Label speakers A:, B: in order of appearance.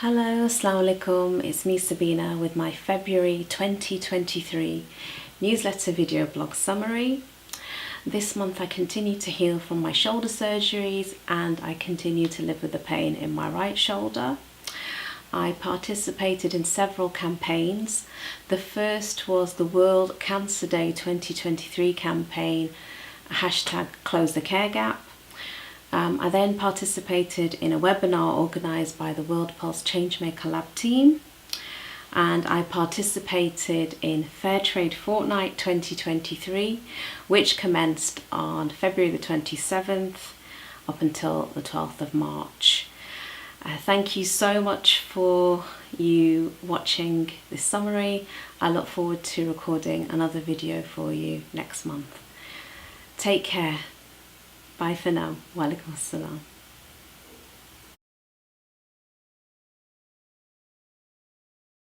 A: Hello, Assalamu alaikum, it's me Sabina with my February 2023 newsletter video blog summary. This month I continue to heal from my shoulder surgeries and I continue to live with the pain in my right shoulder. I participated in several campaigns. The first was the World Cancer Day 2023 campaign, #Close the Care Gap. I then participated in a webinar organised by the World Pulse Changemaker Lab team, and I participated in Fairtrade Fortnight 2023, which commenced on February the 27th up until the 12th of March. Thank you so much for you watching this summary. I look forward to recording another video for you next month. Take care. Bye for now. Wa alaikum assalam.